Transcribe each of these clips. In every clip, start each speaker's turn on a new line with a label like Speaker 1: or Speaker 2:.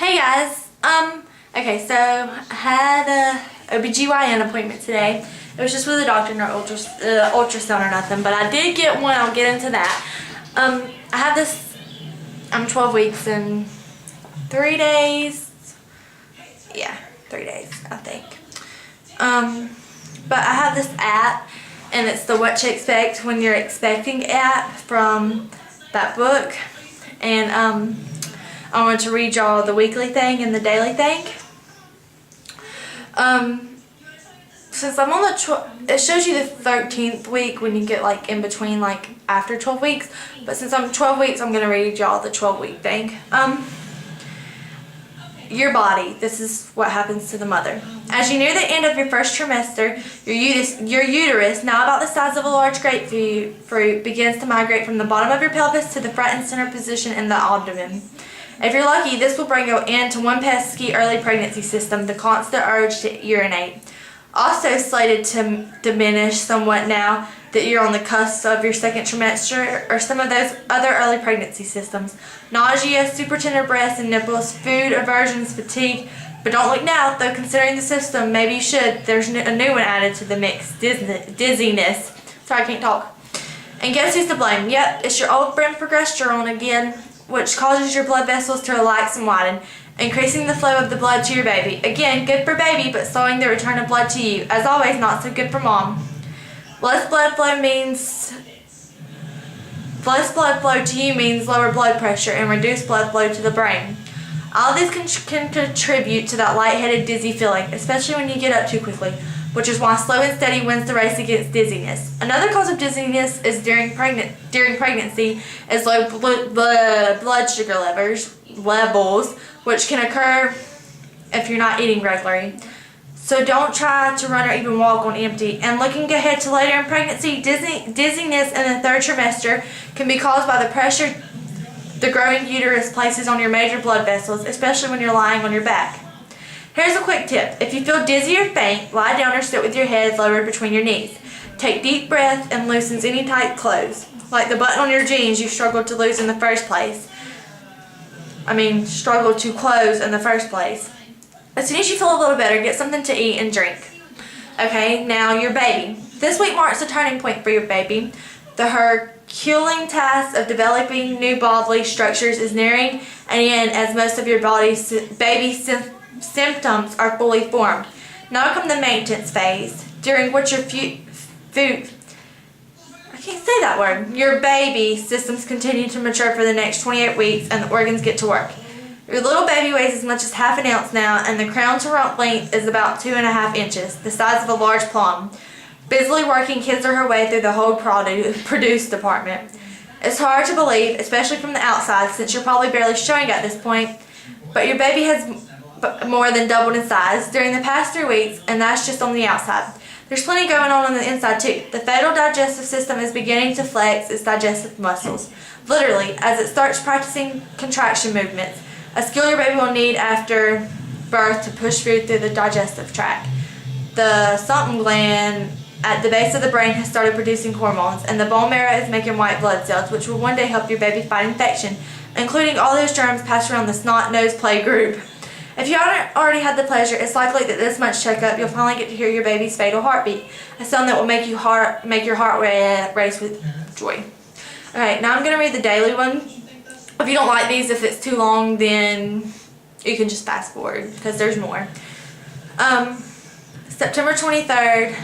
Speaker 1: Hey guys, okay, so I had a OBGYN appointment today. It was just with a doctor, no ultrasound or nothing, but I did get one. I'll get into that. I have this, I'm 12 weeks and 3 days. Yeah, 3 days, I think. But I have this app, and it's the What to Expect When You're Expecting app from that book. And I wanted to read y'all the weekly thing and the daily thing. Since I'm on the it shows you the 13th week when you get like in between, like after 12 weeks. But since I'm 12 weeks, I'm gonna read y'all the 12-week thing. Your body. This is what happens to the mother. As you near the end of your first trimester, your uterus, now about the size of a large grapefruit, begins to migrate from the bottom of your pelvis to the front and center position in the abdomen. If you're lucky, this will bring you into one pesky early pregnancy system, the constant urge to urinate. Also slated to diminish somewhat now that you're on the cusp of your second trimester, or some of those other early pregnancy systems. Nausea, super tender breasts and nipples, food aversions, fatigue. But don't look now, though considering the system, maybe you should. There's a new one added to the mix, dizziness. Sorry, I can't talk. And guess who's to blame? Yep, it's your old friend progesterone again, which causes your blood vessels to relax and widen, increasing the flow of the blood to your baby. Again, good for baby, but slowing the return of blood to you. As always, not so good for mom. Less blood flow to you means lower blood pressure and reduced blood flow to the brain. All of these can contribute to that lightheaded, dizzy feeling, especially when you get up too quickly, which is why slow and steady wins the race against dizziness. Another cause of dizziness is during pregnancy is low blood sugar levels, which can occur if you're not eating regularly. So don't try to run or even walk on empty. And looking ahead to later in pregnancy, dizziness in the third trimester can be caused by the pressure the growing uterus places on your major blood vessels, especially when you're lying on your back. Here's a quick tip. If you feel dizzy or faint, lie down or sit with your head lowered between your knees. Take deep breaths and loosens any tight clothes, like the button on your jeans you struggled to lose in the first place. Struggled to close in the first place. As soon as you feel a little better, get something to eat and drink. Okay, now your baby. This week marks a turning point for your baby. The Herculean task of developing new bodily structures is nearing an end as most of your baby's symptoms are fully formed. Now come the maintenance phase, during which your your baby systems continue to mature for the next 28 weeks and the organs get to work. Your little baby weighs as much as half an ounce now, and the crown to rump length is about 2.5 inches, the size of a large plum. Busily working, kids are her way through the whole produce department. It's hard to believe, especially from the outside, since you're probably barely showing at this point, but your baby has more than doubled in size during the past 3 weeks, and that's just on the outside. There's plenty going on the inside too. The fetal digestive system is beginning to flex its digestive muscles, literally, as it starts practicing contraction movements, a skill your baby will need after birth to push food through the digestive tract. The something gland at the base of the brain has started producing hormones, and the bone marrow is making white blood cells, which will one day help your baby fight infection, including all those germs passed around the snot nose play group. If you haven't already had the pleasure, it's likely that this month's checkup you'll finally get to hear your baby's fatal heartbeat, a sound that will make your heart race with joy. Alright, now I'm going to read the daily one. If you don't like these, if it's too long, then you can just fast forward, because there's more. September 23rd,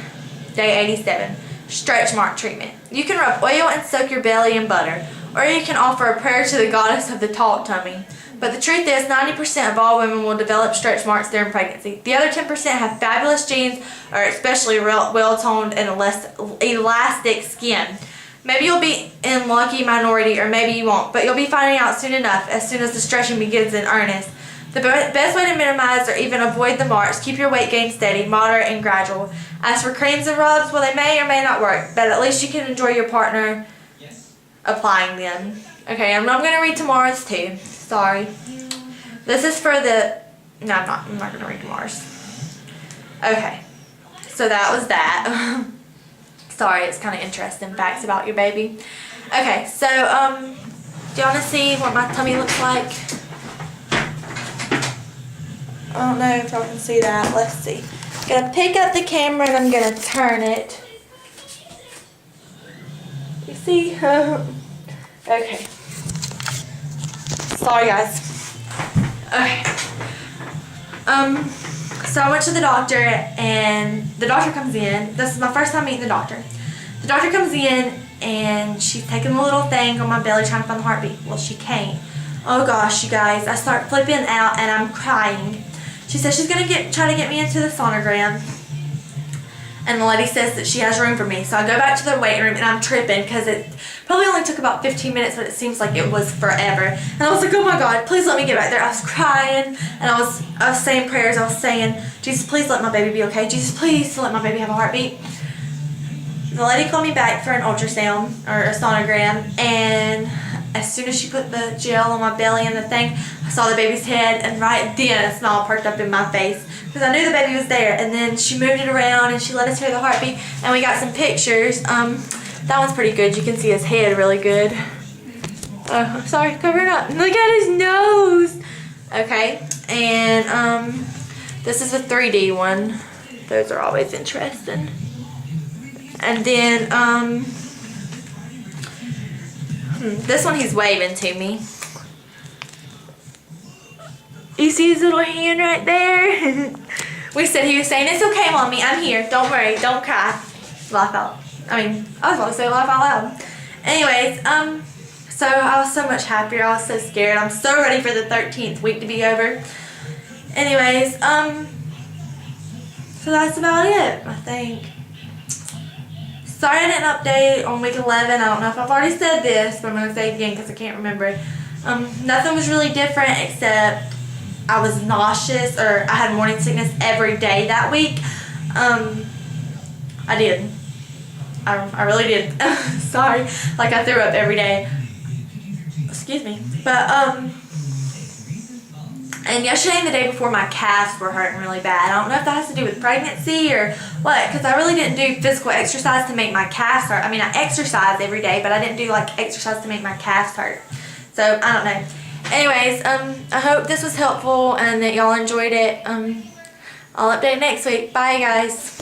Speaker 1: day 87, stretch mark treatment. You can rub oil and soak your belly in butter, or you can offer a prayer to the goddess of the taut tummy. But the truth is, 90% of all women will develop stretch marks during pregnancy. The other 10% have fabulous genes, or especially well-toned and elastic skin. Maybe you'll be in lucky minority, or maybe you won't, but you'll be finding out soon enough, as soon as the stretching begins in earnest. The best way to minimize or even avoid the marks, keep your weight gain steady, moderate, and gradual. As for creams and rubs, well, they may or may not work, but at least you can enjoy your partner applying them. Okay, I'm going to read tomorrow's too. Sorry. This is for the... No, I'm not going to read tomorrow's. Okay, so that was that. Sorry, it's kind of interesting facts about your baby. Okay, so, do you want to see what my tummy looks like? I don't know if y'all can see that. Let's see. I'm gonna pick up the camera and I'm gonna turn it. You see? Okay. Sorry guys. Okay. So I went to the doctor and the doctor comes in. This is my first time meeting the doctor. The doctor comes in and she's taking a little thing on my belly trying to find the heartbeat. Well, she can't. Oh gosh, you guys, I start flipping out and I'm crying. She says she's gonna try to get me into the sonogram. And the lady says that she has room for me. So I go back to the waiting room and I'm tripping because it probably only took about 15 minutes, but it seems like it was forever. And I was like, oh my God, please let me get back there. I was crying and I was saying prayers. I was saying, Jesus, please let my baby be okay. Jesus, please let my baby have a heartbeat. The lady called me back for an ultrasound or a sonogram, and as soon as she put the gel on my belly and the thing, I saw the baby's head, and right then a smile perked up in my face because I knew the baby was there. And then she moved it around and she let us hear the heartbeat, and we got some pictures. That one's pretty good. You can see his head really good. Oh, sorry, cover it up. Look at his nose. Okay, and this is a 3D one. Those are always interesting. And then, this one he's waving to me. You see his little hand right there? He was saying, it's okay, Mommy, I'm here. Don't worry, don't cry. Laugh out. I was about to say laugh out loud. Anyways, so I was so much happier. I was so scared. I'm so ready for the 13th week to be over. Anyways, so that's about it, I think. Sorry I didn't update on week 11. I don't know if I've already said this, but I'm going to say it again because I can't remember. Nothing was really different except I was nauseous, or I had morning sickness every day that week. I did. I really did. Sorry. Like I threw up every day. Excuse me. But, and yesterday and the day before, my calves were hurting really bad. I don't know if that has to do with pregnancy or what, because I really didn't do physical exercise to make my calves hurt. I mean, I exercise every day, but I didn't do like exercise to make my calves hurt. So, I don't know. Anyways, I hope this was helpful and that y'all enjoyed it. I'll update next week. Bye, guys.